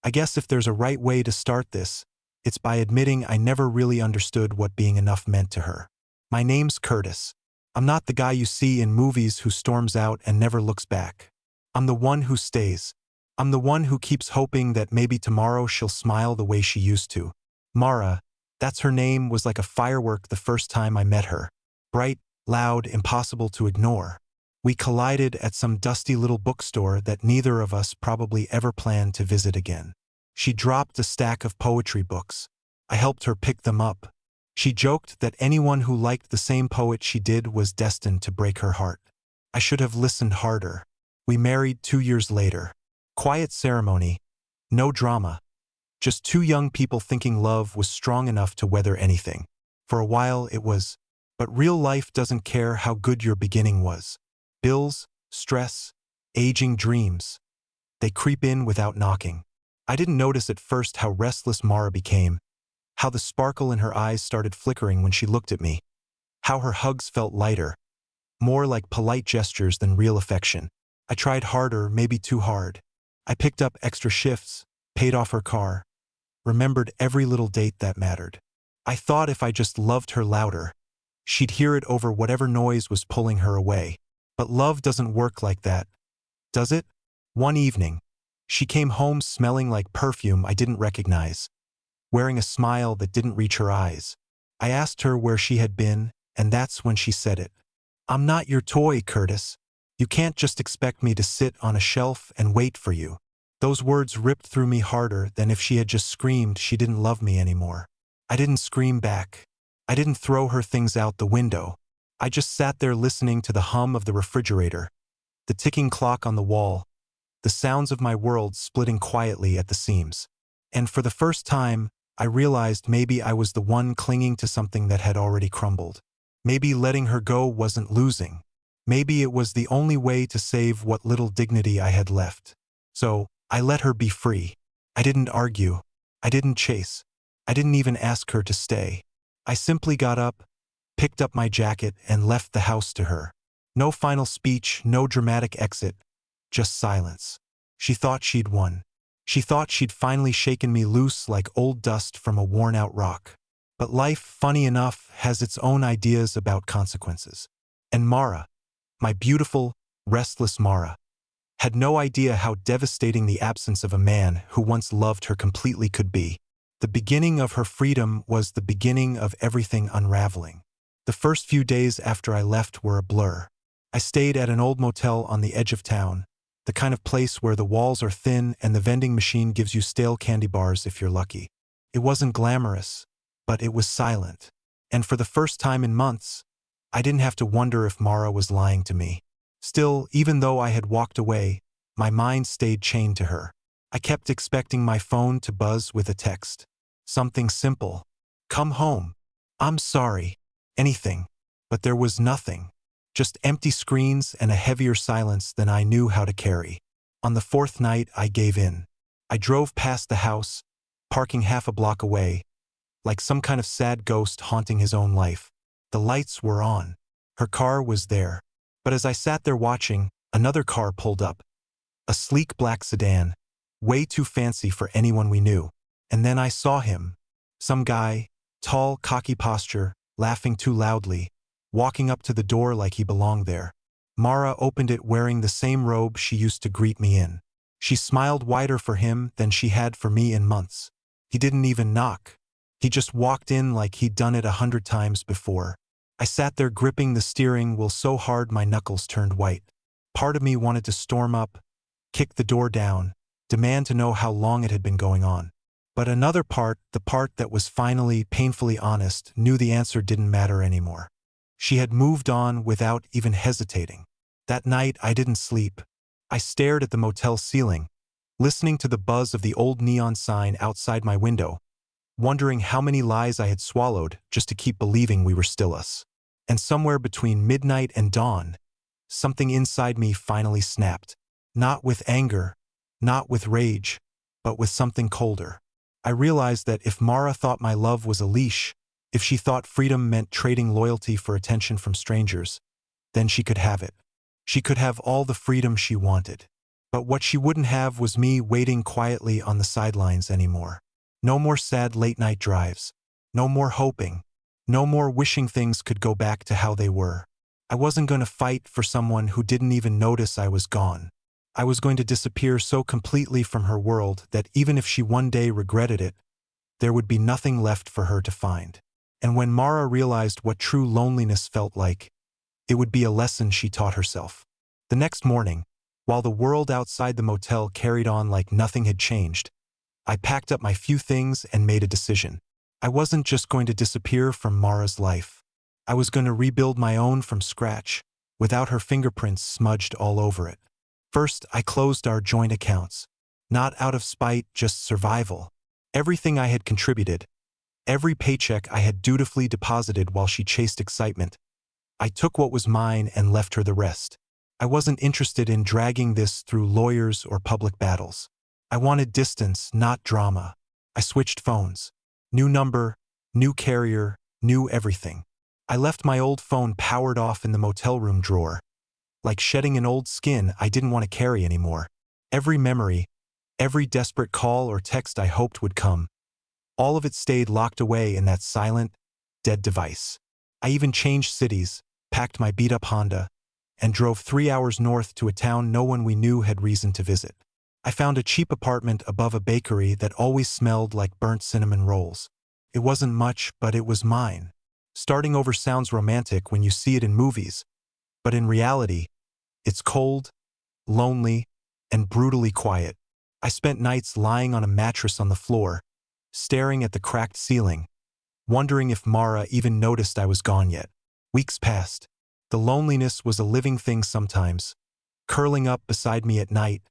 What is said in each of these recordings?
I guess if there's a right way to start this, it's by admitting I never really understood what being enough meant to her. My name's Curtis. I'm not the guy you see in movies who storms out and never looks back. I'm the one who stays. I'm the one who keeps hoping that maybe tomorrow she'll smile the way she used to. Mara, that's her name, was like a firework the first time I met her. Bright, loud, impossible to ignore. We collided at some dusty little bookstore that neither of us probably ever planned to visit again. She dropped a stack of poetry books. I helped her pick them up. She joked that anyone who liked the same poet she did was destined to break her heart. I should have listened harder. We married 2 years later. Quiet ceremony. No drama. Just two young people thinking love was strong enough to weather anything. For a while it was. But real life doesn't care how good your beginning was. Bills, stress, aging dreams. They creep in without knocking. I didn't notice at first how restless Mara became, how the sparkle in her eyes started flickering when she looked at me, how her hugs felt lighter, more like polite gestures than real affection. I tried harder, maybe too hard. I picked up extra shifts, paid off her car, remembered every little date that mattered. I thought if I just loved her louder, she'd hear it over whatever noise was pulling her away. But love doesn't work like that, does it? One evening, she came home smelling like perfume I didn't recognize, wearing a smile that didn't reach her eyes. I asked her where she had been, and that's when she said it. I'm not your toy, Curtis. You can't just expect me to sit on a shelf and wait for you. Those words ripped through me harder than if she had just screamed she didn't love me anymore. I didn't scream back. I didn't throw her things out the window. I just sat there listening to the hum of the refrigerator, the ticking clock on the wall, the sounds of my world splitting quietly at the seams. And for the first time, I realized maybe I was the one clinging to something that had already crumbled. Maybe letting her go wasn't losing. Maybe it was the only way to save what little dignity I had left. So, I let her be free. I didn't argue. I didn't chase. I didn't even ask her to stay. I simply got up, picked up my jacket, and left the house to her. No final speech, no dramatic exit, just silence. She thought she'd won. She thought she'd finally shaken me loose like old dust from a worn-out rock. But life, funny enough, has its own ideas about consequences. And Mara, my beautiful, restless Mara, had no idea how devastating the absence of a man who once loved her completely could be. The beginning of her freedom was the beginning of everything unraveling. The first few days after I left were a blur. I stayed at an old motel on the edge of town, the kind of place where the walls are thin and the vending machine gives you stale candy bars if you're lucky. It wasn't glamorous, but it was silent. And for the first time in months, I didn't have to wonder if Mara was lying to me. Still, even though I had walked away, my mind stayed chained to her. I kept expecting my phone to buzz with a text. Something simple. Come home. I'm sorry. Anything. But there was nothing. Just empty screens and a heavier silence than I knew how to carry. On the fourth night, I gave in. I drove past the house, parking half a block away, like some kind of sad ghost haunting his own life. The lights were on. Her car was there. But as I sat there watching, another car pulled up. A sleek black sedan, way too fancy for anyone we knew. And then I saw him. Some guy, tall, cocky posture, laughing too loudly, walking up to the door like he belonged there. Mara opened it wearing the same robe she used to greet me in. She smiled wider for him than she had for me in months. He didn't even knock. He just walked in like he'd done it 100 times before. I sat there gripping the steering wheel so hard my knuckles turned white. Part of me wanted to storm up, kick the door down, demand to know how long it had been going on. But another part, the part that was finally, painfully honest, knew the answer didn't matter anymore. She had moved on without even hesitating. That night, I didn't sleep. I stared at the motel ceiling, listening to the buzz of the old neon sign outside my window, wondering how many lies I had swallowed just to keep believing we were still us. And somewhere between midnight and dawn, something inside me finally snapped. Not with anger, not with rage, but with something colder. I realized that if Mara thought my love was a leash, if she thought freedom meant trading loyalty for attention from strangers, then she could have it. She could have all the freedom she wanted. But what she wouldn't have was me waiting quietly on the sidelines anymore. No more sad late-night drives. No more hoping. No more wishing things could go back to how they were. I wasn't going to fight for someone who didn't even notice I was gone. I was going to disappear so completely from her world that even if she one day regretted it, there would be nothing left for her to find. And when Mara realized what true loneliness felt like, it would be a lesson she taught herself. The next morning, while the world outside the motel carried on like nothing had changed, I packed up my few things and made a decision. I wasn't just going to disappear from Mara's life. I was going to rebuild my own from scratch, without her fingerprints smudged all over it. First, I closed our joint accounts. Not out of spite, just survival. Everything I had contributed, every paycheck I had dutifully deposited while she chased excitement, I took what was mine and left her the rest. I wasn't interested in dragging this through lawyers or public battles. I wanted distance, not drama. I switched phones. New number, new carrier, new everything. I left my old phone powered off in the motel room drawer. Like shedding an old skin I didn't want to carry anymore. Every memory, every desperate call or text I hoped would come, all of it stayed locked away in that silent, dead device. I even changed cities, packed my beat-up Honda, and drove 3 hours north to a town no one we knew had reason to visit. I found a cheap apartment above a bakery that always smelled like burnt cinnamon rolls. It wasn't much, but it was mine. Starting over sounds romantic when you see it in movies, but in reality, it's cold, lonely, and brutally quiet. I spent nights lying on a mattress on the floor, staring at the cracked ceiling, wondering if Mara even noticed I was gone yet. Weeks passed. The loneliness was a living thing sometimes, curling up beside me at night,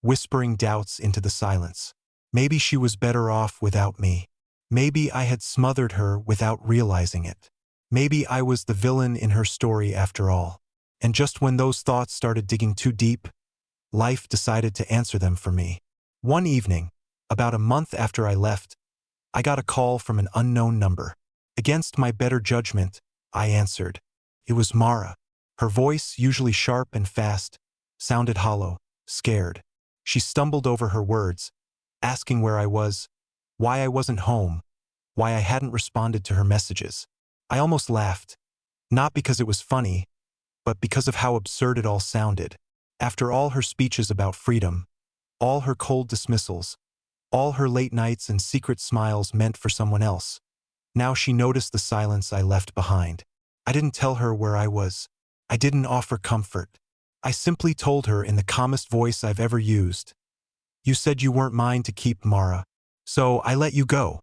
whispering doubts into the silence. Maybe she was better off without me. Maybe I had smothered her without realizing it. Maybe I was the villain in her story after all. And just when those thoughts started digging too deep, life decided to answer them for me. One evening, about a month after I left, I got a call from an unknown number. Against my better judgment, I answered. It was Mara. Her voice, usually sharp and fast, sounded hollow, scared. She stumbled over her words, asking where I was, why I wasn't home, why I hadn't responded to her messages. I almost laughed, not because it was funny, but because of how absurd it all sounded. After all her speeches about freedom, all her cold dismissals, all her late nights and secret smiles meant for someone else, now she noticed the silence I left behind. I didn't tell her where I was. I didn't offer comfort. I simply told her in the calmest voice I've ever used. You said you weren't mine to keep, Mara, so I let you go.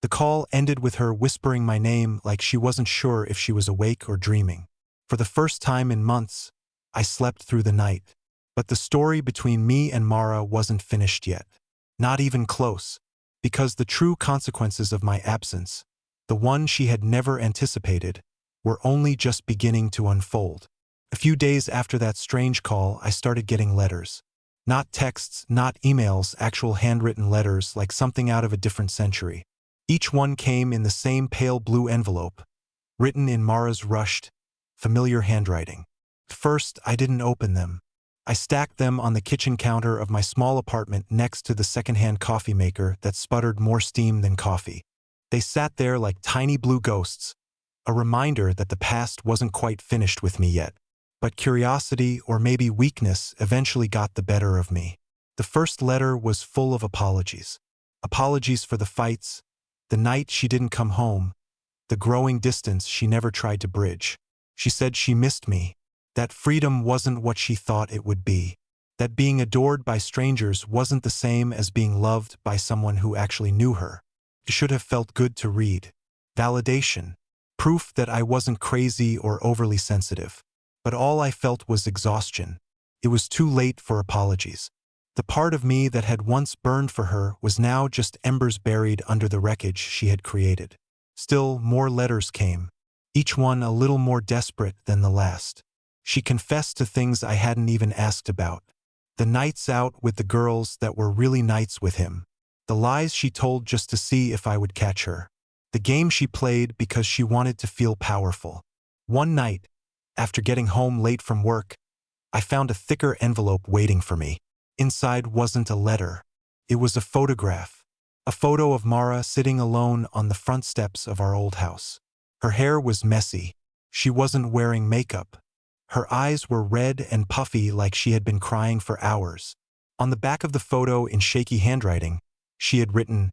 The call ended with her whispering my name like she wasn't sure if she was awake or dreaming. For the first time in months, I slept through the night. But the story between me and Mara wasn't finished yet. Not even close. Because the true consequences of my absence, the one she had never anticipated, were only just beginning to unfold. A few days after that strange call, I started getting letters. Not texts, not emails, actual handwritten letters like something out of a different century. Each one came in the same pale blue envelope, written in Mara's rushed, familiar handwriting. At first, I didn't open them. I stacked them on the kitchen counter of my small apartment next to the secondhand coffee maker that sputtered more steam than coffee. They sat there like tiny blue ghosts, a reminder that the past wasn't quite finished with me yet. But curiosity, or maybe weakness, eventually got the better of me. The first letter was full of apologies. Apologies for the fights, the night she didn't come home, the growing distance she never tried to bridge. She said she missed me, that freedom wasn't what she thought it would be, that being adored by strangers wasn't the same as being loved by someone who actually knew her. It should have felt good to read. Validation. Proof that I wasn't crazy or overly sensitive. But all I felt was exhaustion. It was too late for apologies. The part of me that had once burned for her was now just embers buried under the wreckage she had created. Still, more letters came, each one a little more desperate than the last. She confessed to things I hadn't even asked about. The nights out with the girls that were really nights with him. The lies she told just to see if I would catch her. The game she played because she wanted to feel powerful. One night, after getting home late from work, I found a thicker envelope waiting for me. Inside wasn't a letter. It was a photograph. A photo of Mara sitting alone on the front steps of our old house. Her hair was messy. She wasn't wearing makeup. Her eyes were red and puffy like she had been crying for hours. On the back of the photo in shaky handwriting, she had written,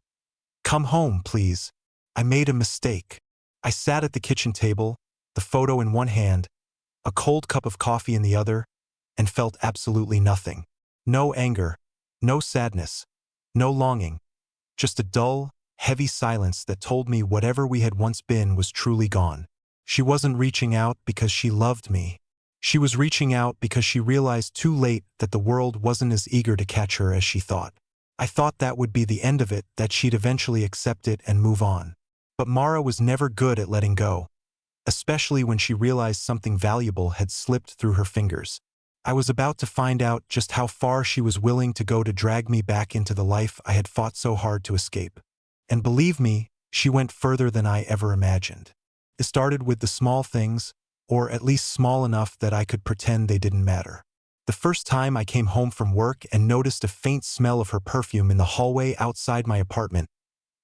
"Come home, please. I made a mistake." I sat at the kitchen table, the photo in one hand, a cold cup of coffee in the other, and felt absolutely nothing. No anger, no sadness, no longing, just a dull, heavy silence that told me whatever we had once been was truly gone. She wasn't reaching out because she loved me. She was reaching out because she realized too late that the world wasn't as eager to catch her as she thought. I thought that would be the end of it, that she'd eventually accept it and move on. But Mara was never good at letting go, especially when she realized something valuable had slipped through her fingers. I was about to find out just how far she was willing to go to drag me back into the life I had fought so hard to escape. And believe me, she went further than I ever imagined. It started with the small things, or at least small enough that I could pretend they didn't matter. The first time I came home from work and noticed a faint smell of her perfume in the hallway outside my apartment,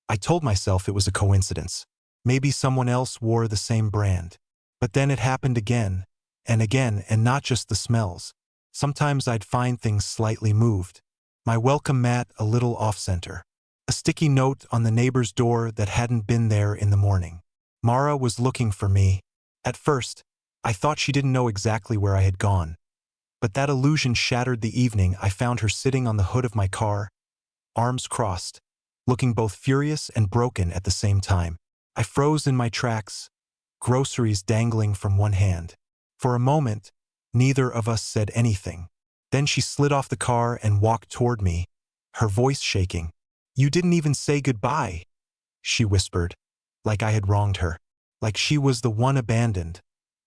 I told myself it was a coincidence. Maybe someone else wore the same brand. But then it happened again, and not just the smells. Sometimes I'd find things slightly moved. My welcome mat a little off-center. A sticky note on the neighbor's door that hadn't been there in the morning. Mara was looking for me. At first, I thought she didn't know exactly where I had gone. But that illusion shattered the evening I found her sitting on the hood of my car, arms crossed, looking both furious and broken at the same time. I froze in my tracks, groceries dangling from one hand. For a moment, neither of us said anything. Then she slid off the car and walked toward me, her voice shaking. "You didn't even say goodbye," she whispered, like I had wronged her, like she was the one abandoned,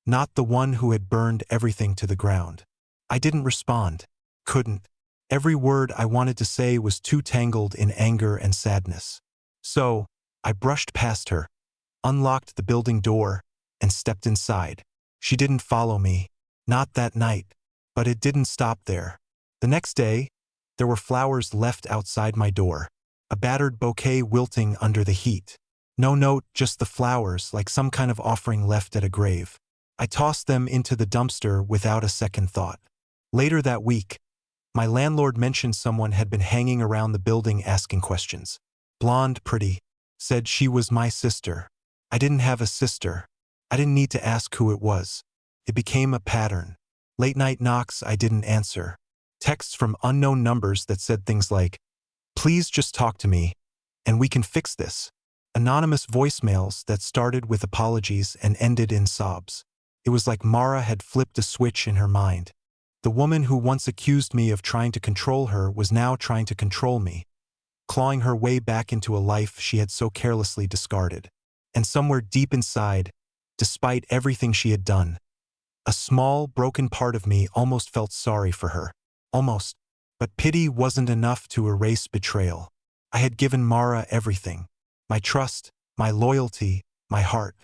not the one who had burned everything to the ground. I didn't respond, couldn't. Every word I wanted to say was too tangled in anger and sadness. So, I brushed past her, unlocked the building door, and stepped inside. She didn't follow me, not that night, but it didn't stop there. The next day, there were flowers left outside my door, a battered bouquet wilting under the heat. No note, just the flowers, like some kind of offering left at a grave. I tossed them into the dumpster without a second thought. Later that week, my landlord mentioned someone had been hanging around the building asking questions. Blonde, pretty, said she was my sister. I didn't have a sister. I didn't need to ask who it was. It became a pattern. Late-night knocks I didn't answer. Texts from unknown numbers that said things like, "Please just talk to me, and we can fix this." Anonymous voicemails that started with apologies and ended in sobs. It was like Mara had flipped a switch in her mind. The woman who once accused me of trying to control her was now trying to control me, clawing her way back into a life she had so carelessly discarded. And somewhere deep inside, despite everything she had done, a small, broken part of me almost felt sorry for her. Almost. But pity wasn't enough to erase betrayal. I had given Mara everything. My trust, my loyalty, my heart.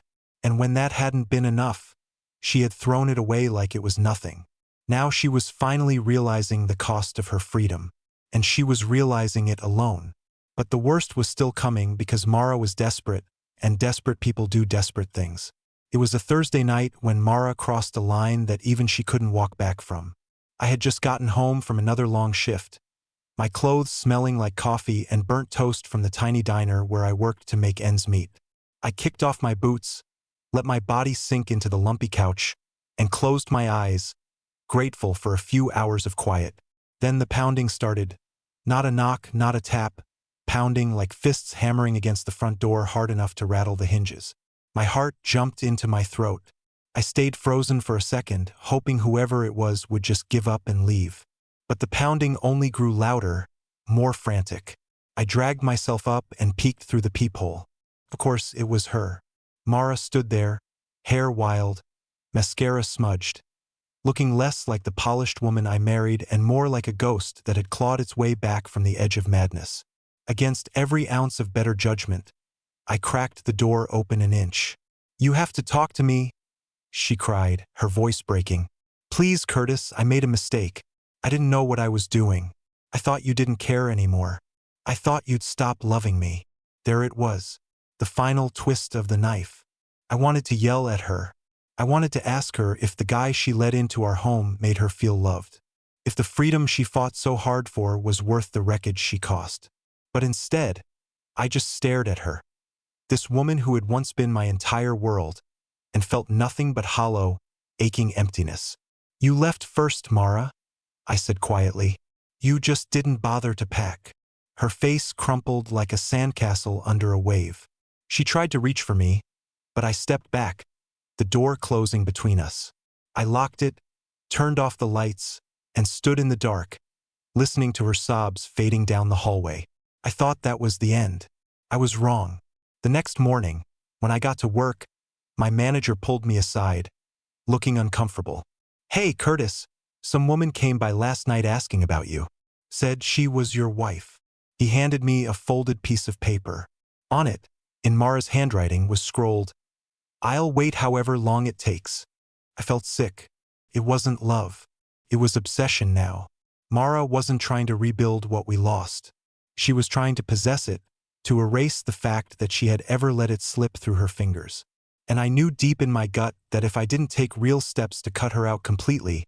And when that hadn't been enough, she had thrown it away like it was nothing. Now she was finally realizing the cost of her freedom. And she was realizing it alone. But the worst was still coming because Mara was desperate, and desperate people do desperate things. It was a Thursday night when Mara crossed a line that even she couldn't walk back from. I had just gotten home from another long shift, my clothes smelling like coffee and burnt toast from the tiny diner where I worked to make ends meet. I kicked off my boots, let my body sink into the lumpy couch, and closed my eyes, grateful for a few hours of quiet. Then the pounding started. Not a knock, not a tap, pounding like fists hammering against the front door hard enough to rattle the hinges. My heart jumped into my throat. I stayed frozen for a second, hoping whoever it was would just give up and leave. But the pounding only grew louder, more frantic. I dragged myself up and peeked through the peephole. Of course, it was her. Mara stood there, hair wild, mascara smudged, looking less like the polished woman I married and more like a ghost that had clawed its way back from the edge of madness. Against every ounce of better judgment, I cracked the door open an inch. "You have to talk to me," she cried, her voice breaking. "Please, Curtis, I made a mistake. I didn't know what I was doing. I thought you didn't care anymore. I thought you'd stop loving me." There it was, the final twist of the knife. I wanted to yell at her. I wanted to ask her if the guy she let into our home made her feel loved. If the freedom she fought so hard for was worth the wreckage she caused. But instead, I just stared at her. This woman who had once been my entire world, and felt nothing but hollow, aching emptiness. "You left first, Mara," I said quietly. "You just didn't bother to pack." Her face crumpled like a sandcastle under a wave. She tried to reach for me, but I stepped back, the door closing between us. I locked it, turned off the lights, and stood in the dark, listening to her sobs fading down the hallway. I thought that was the end. I was wrong. The next morning, when I got to work, my manager pulled me aside, looking uncomfortable. "Hey, Curtis, some woman came by last night asking about you. Said she was your wife." He handed me a folded piece of paper. On it, in Mara's handwriting, was scrolled, "I'll wait however long it takes." I felt sick. It wasn't love. It was obsession now. Mara wasn't trying to rebuild what we lost. She was trying to possess it, to erase the fact that she had ever let it slip through her fingers. And I knew deep in my gut that if I didn't take real steps to cut her out completely,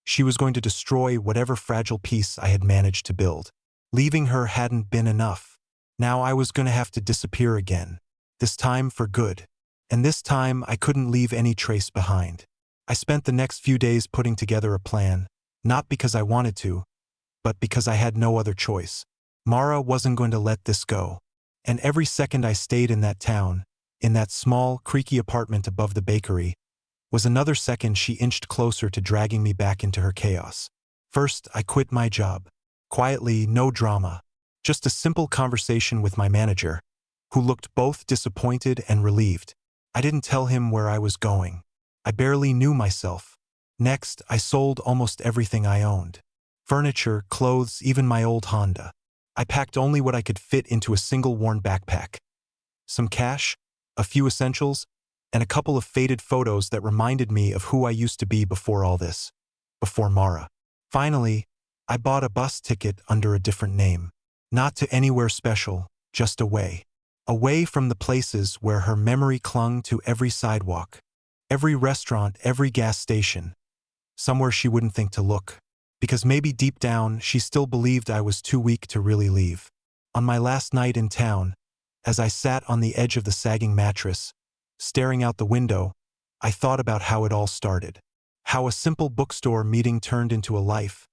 she was going to destroy whatever fragile piece I had managed to build. Leaving her hadn't been enough. Now I was going to have to disappear again. This time for good. And this time I couldn't leave any trace behind. I spent the next few days putting together a plan, not because I wanted to, but because I had no other choice. Mara wasn't going to let this go. And every second I stayed in that town, in that small, creaky apartment above the bakery, was another second she inched closer to dragging me back into her chaos. First, I quit my job. Quietly, no drama. Just a simple conversation with my manager, who looked both disappointed and relieved. I didn't tell him where I was going. I barely knew myself. Next, I sold almost everything I owned. Furniture, clothes, even my old Honda. I packed only what I could fit into a single worn backpack. Some cash, a few essentials, and a couple of faded photos that reminded me of who I used to be before all this. Before Mara. Finally, I bought a bus ticket under a different name. Not to anywhere special, just away. Away from the places where her memory clung to every sidewalk, every restaurant, every gas station. Somewhere she wouldn't think to look. Because maybe deep down, she still believed I was too weak to really leave. On my last night in town, as I sat on the edge of the sagging mattress, staring out the window, I thought about how it all started. How a simple bookstore meeting turned into a life,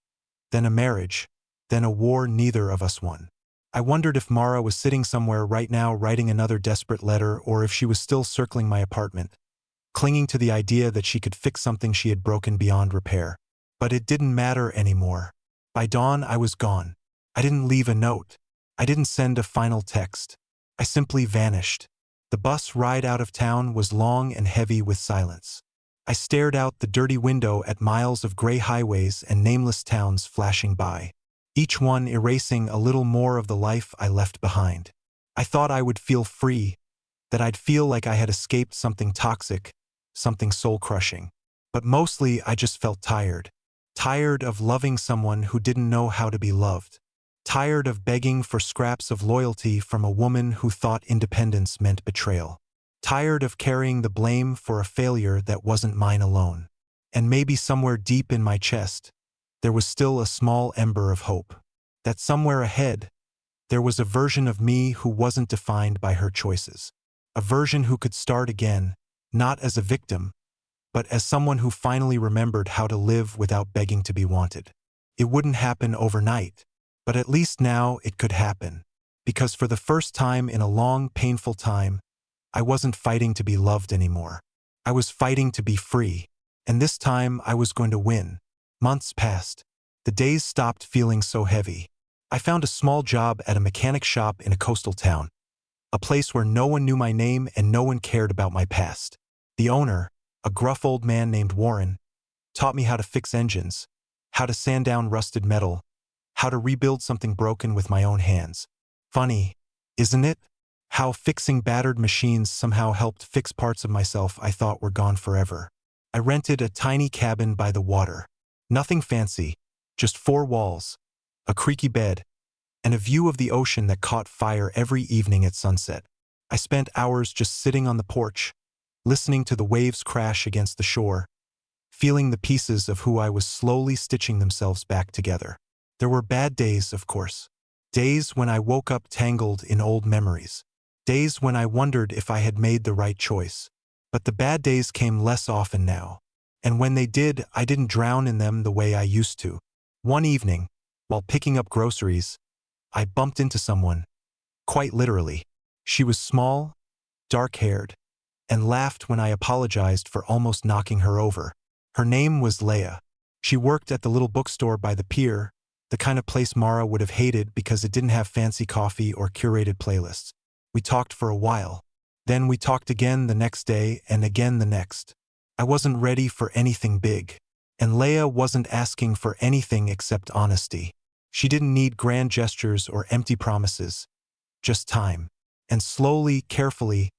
then a marriage, then a war neither of us won. I wondered if Mara was sitting somewhere right now writing another desperate letter, or if she was still circling my apartment, clinging to the idea that she could fix something she had broken beyond repair. But it didn't matter anymore. By dawn, I was gone. I didn't leave a note. I didn't send a final text. I simply vanished. The bus ride out of town was long and heavy with silence. I stared out the dirty window at miles of gray highways and nameless towns flashing by, each one erasing a little more of the life I left behind. I thought I would feel free, that I'd feel like I had escaped something toxic, something soul-crushing. But mostly I just felt tired. Tired of loving someone who didn't know how to be loved. Tired of begging for scraps of loyalty from a woman who thought independence meant betrayal. Tired of carrying the blame for a failure that wasn't mine alone. And maybe somewhere deep in my chest, there was still a small ember of hope. That somewhere ahead, there was a version of me who wasn't defined by her choices. A version who could start again, not as a victim, but as someone who finally remembered how to live without begging to be wanted. It wouldn't happen overnight, but at least now it could happen. Because for the first time in a long, painful time, I wasn't fighting to be loved anymore. I was fighting to be free. And this time I was going to win. Months passed. The days stopped feeling so heavy. I found a small job at a mechanic shop in a coastal town. A place where no one knew my name and no one cared about my past. The owner, a gruff old man named Warren, taught me how to fix engines, how to sand down rusted metal, how to rebuild something broken with my own hands. Funny, isn't it? How fixing battered machines somehow helped fix parts of myself I thought were gone forever. I rented a tiny cabin by the water. Nothing fancy, just 4 walls, a creaky bed, and a view of the ocean that caught fire every evening at sunset. I spent hours just sitting on the porch, listening to the waves crash against the shore, feeling the pieces of who I was slowly stitching themselves back together. There were bad days, of course. Days when I woke up tangled in old memories. Days when I wondered if I had made the right choice. But the bad days came less often now. And when they did, I didn't drown in them the way I used to. One evening, while picking up groceries, I bumped into someone. Quite literally. She was small, dark-haired, and laughed when I apologized for almost knocking her over. Her name was Leah. She worked at the little bookstore by the pier, the kind of place Mara would have hated because it didn't have fancy coffee or curated playlists. We talked for a while. Then we talked again the next day and again the next. I wasn't ready for anything big, and Leah wasn't asking for anything except honesty. She didn't need grand gestures or empty promises, just time. And slowly, carefully,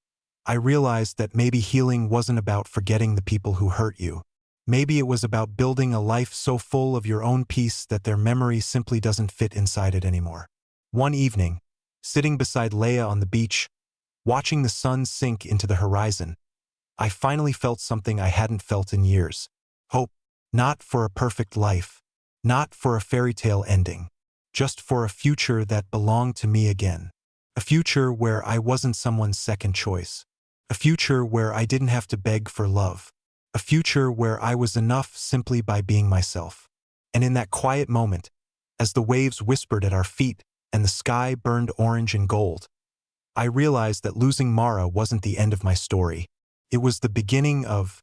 I realized that maybe healing wasn't about forgetting the people who hurt you. Maybe it was about building a life so full of your own peace that their memory simply doesn't fit inside it anymore. One evening, sitting beside Leah on the beach, watching the sun sink into the horizon, I finally felt something I hadn't felt in years. Hope. Not for a perfect life. Not for a fairy tale ending. Just for a future that belonged to me again. A future where I wasn't someone's second choice. A future where I didn't have to beg for love. A future where I was enough simply by being myself. And in that quiet moment, as the waves whispered at our feet and the sky burned orange and gold, I realized that losing Mara wasn't the end of my story. It was the beginning of